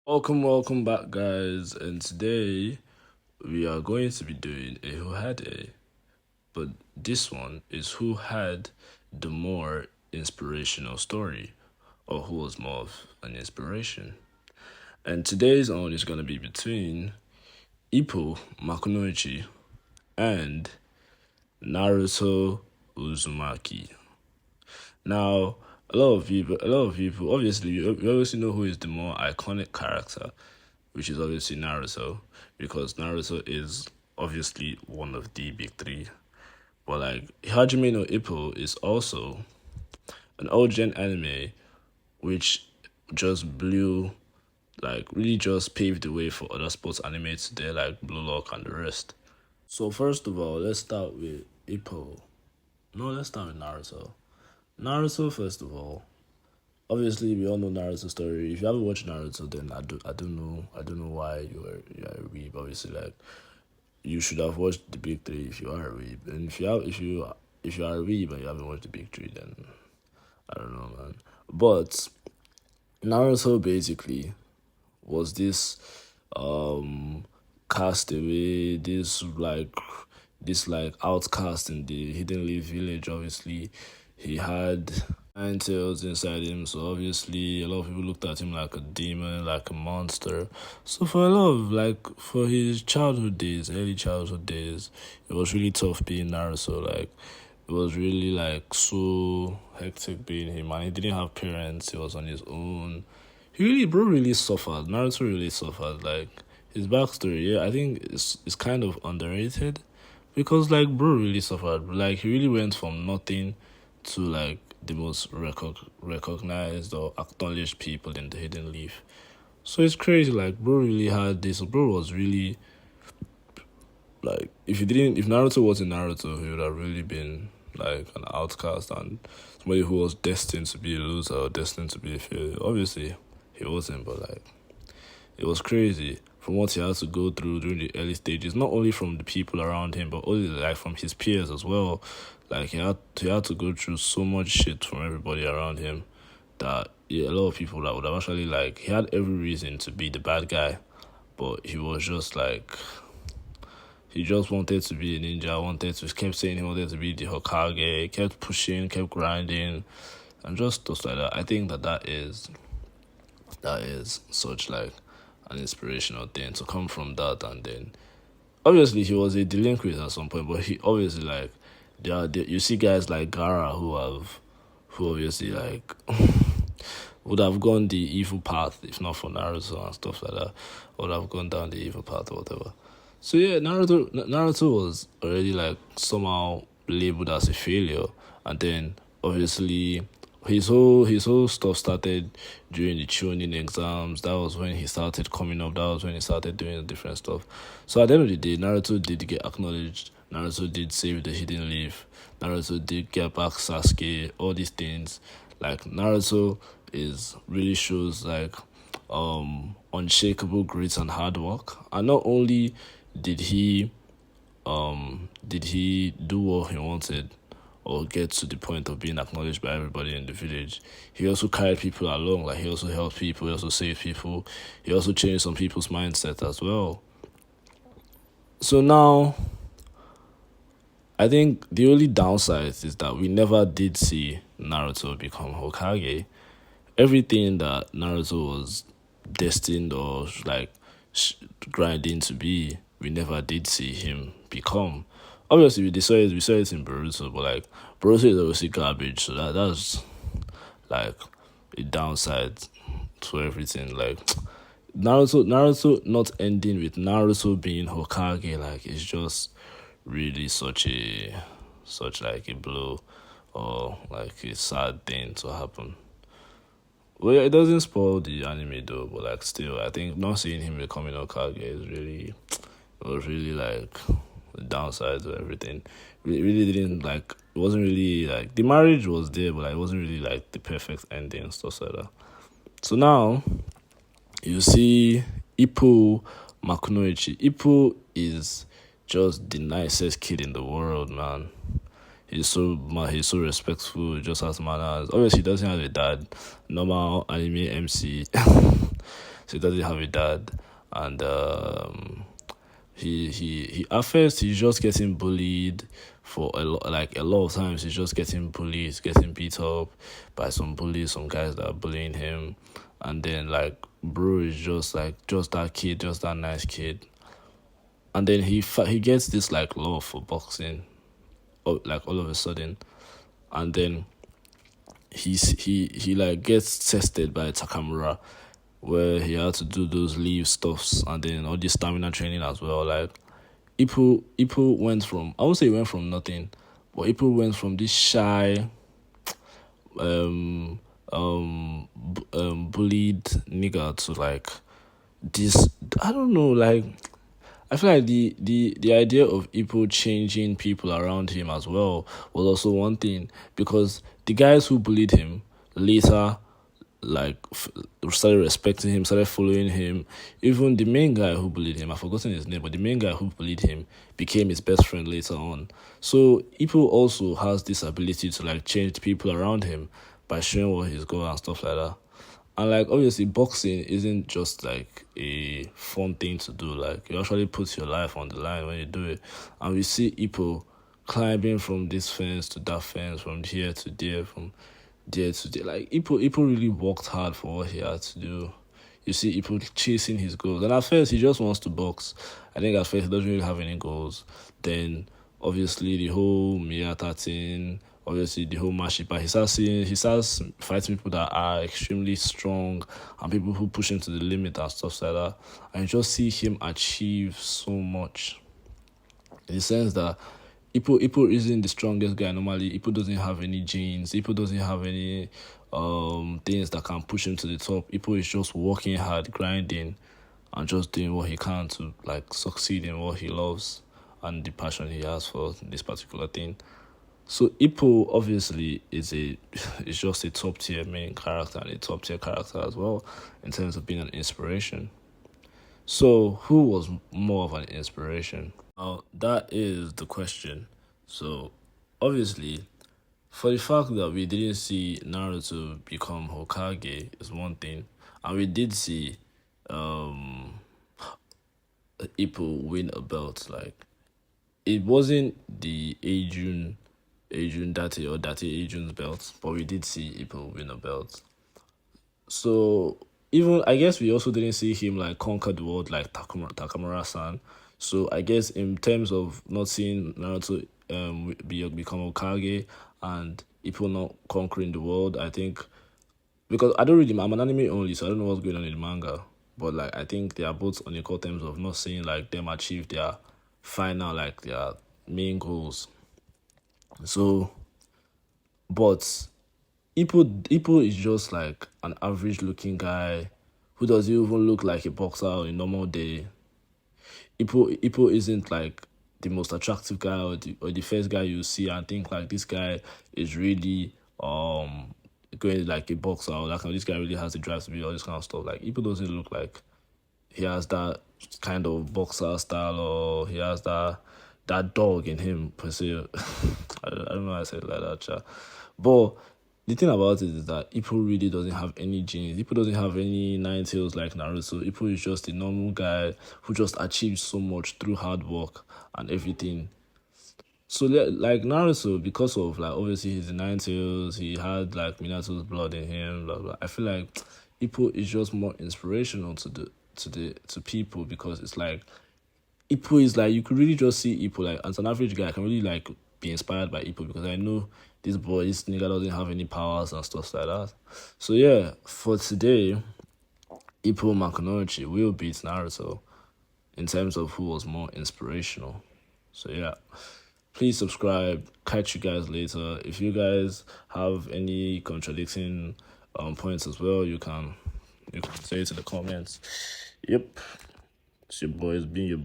Welcome back, guys. And today we are going to be doing a who had a, but this one is who had the more inspirational story, or who was more of an inspiration. And today's on is going to be between Ippo Makunoichi and Naruto Uzumaki. Now, a lot of people, obviously, we obviously know who is the more iconic character, which is obviously Naruto, because Naruto is obviously one of the big three. But like Hajime no Ippo is also an old gen anime which just blew, like really just paved the way for other sports anime today, like Blue Lock and the rest. So first of all, let's start with Ippo. No, let's start with Naruto. Naruto, first of all, obviously we all know Naruto's story. If you haven't watched Naruto, then I don't know why you're a weeb. Obviously, like you should have watched the big three if you are a weeb, and if you are a weeb and you haven't watched the big three, then I don't know, man. But Naruto basically was this um castaway, this like outcast in the Hidden Leaf village. Obviously, he had nine tails inside him, so obviously a lot of people looked at him like a demon, like a monster. So for a lot of like for his childhood days, early childhood days, it was really tough being Naruto. Like it was really like so hectic being him, and he didn't have parents. He was on his own. Bro really suffered. Naruto really suffered. Like his backstory, yeah, I think it's kind of underrated because like bro really suffered. Like he really went from nothing to like the most recognized or acknowledged people in the Hidden Leaf. So it's crazy. Like bro really had this. Bro was really like if Naruto wasn't Naruto, he would have really been like an outcast and somebody who was destined to be a loser or destined to be a failure. Obviously, he wasn't, but like it was crazy from what he had to go through during the early stages, not only from the people around him, but also like from his peers as well. Like he had to go through so much shit from everybody around him that yeah, a lot of people that would have actually like he had every reason to be the bad guy, but he was just like he just wanted to be a ninja, wanted to kept saying he wanted to be the Hokage, kept pushing, kept grinding, and just stuff like that. I think that is such like an inspirational thing to come from that. And then obviously he was a delinquent at some point, but he obviously like you see guys like Gara who obviously like would have gone the evil path if not for Naruto and stuff like that, would have gone down the evil path or whatever. So yeah, Naruto was already like somehow labeled as a failure, and then obviously his whole stuff started during the tuning exams. That was when he started coming up. That was when he started doing different stuff. So at the end of the day, Naruto did get acknowledged. Naruto did save the Hidden Leaf. Naruto did get back Sasuke. All these things, like Naruto, is really shows like unshakable grit and hard work. And not only did he did he do what he wanted or get to the point of being acknowledged by everybody in the village, he also carried people along. Like he also helped people, he also saved people, he also changed some people's mindset as well. So now I think the only downside is that we never did see Naruto become Hokage. Everything that Naruto was destined or like grinding to be, we never did see him become. Obviously, we saw it in Boruto, but like Boruto is obviously garbage, so that's like a downside to everything. Like Naruto not ending with Naruto being Hokage, like it's just really such like a blow or like a sad thing to happen. Well, yeah, it doesn't spoil the anime though, but like still, I think not seeing him becoming Okage is really, it was really like the downside to everything. Really didn't like. It wasn't really like the marriage was there, but like, it wasn't really like the perfect ending and stuff like that. So now you see Ippo Makunoichi. Ippo is just the nicest kid in the world, man. He's so respectful, just has manners. Obviously, he doesn't have a dad, normal anime MC. So he doesn't have a dad, and he at first he's just getting bullied for a lot of times. He's just getting bullied, he's getting beat up by some bullies, some guys that are bullying him, and then like bro is just like just that kid, just that nice kid, and then he gets this like love for boxing, like all of a sudden, and then he like gets tested by Takamura, where he had to do those leave stuffs and then all this stamina training as well. Like Ippo went from, I won't say he went from nothing, but Ippo went from this shy, um bullied nigga to like this, I don't know, like I feel like the idea of Ippo changing people around him as well was also one thing, because the guys who bullied him later like started respecting him, started following him. Even the main guy who bullied him, I've forgotten his name, but the main guy who bullied him became his best friend later on. So Ippo also has this ability to like change the people around him by showing what he's got and stuff like that. And like obviously boxing isn't just like a fun thing to do. Like you actually put your life on the line when you do it. And we see Ippo climbing from this fence to that fence, from here to there, from there to there. Like Ippo really worked hard for what he had to do. You see Ippo chasing his goals. And at first he just wants to box. I think at first he doesn't really have any goals. Then obviously the whole Miyata thing, obviously the whole Mashipa, he starts fighting people that are extremely strong and people who push him to the limit and stuff like that. And you just see him achieve so much. In the sense that Ippo isn't the strongest guy normally. Ippo doesn't have any genes. Ippo doesn't have any things that can push him to the top. Ippo is just working hard, grinding, and just doing what he can to like succeed in what he loves and the passion he has for this particular thing. So Ippo obviously is just a top tier main character and a top tier character as well in terms of being an inspiration. So who was more of an inspiration? Now that is the question. So obviously, for the fact that we didn't see Naruto become Hokage is one thing, and we did see Ippo win a belt. Like it wasn't the Adrian Date or Date Adrian's belt, but we did see Ippo win a belt. So even I guess we also didn't see him like conquer the world like Takamura-san. So I guess in terms of not seeing Naruto become Okage and Ippo not conquering the world, I think because I don't read I'm an anime only, so I don't know what's going on in the manga. But like I think they are both on equal terms of not seeing like them achieve their final like their main goals. So, but Ippo is just like an average looking guy who doesn't even look like a boxer on a normal day. Ippo isn't like the most attractive guy or the first guy you see and think like this guy is really going like a boxer or like this guy really has the drive to be all this kind of stuff. Like Ippo doesn't look like he has that kind of boxer style or he has that dog in him per se. I don't know how I say it like that, cha. But the thing about it is that Ippo really doesn't have any genes. Ippo doesn't have any nine tails like Naruto. Ippo is just a normal guy who just achieves so much through hard work and everything. So like Naruto, because of like obviously his nine tails, he had like Minato's blood in him, blah blah. I feel like Ippo is just more inspirational to people because it's like Ippo is like you could really just see Ippo like as an average guy I can really like be inspired by Ippo because I know this nigga doesn't have any powers and stuff like that. So yeah, for today, Ippo Makunochi will beat Naruto in terms of who was more inspirational. So yeah, please subscribe. Catch you guys later. If you guys have any contradicting points as well, you can say it in the comments. Yep, it's your boys being your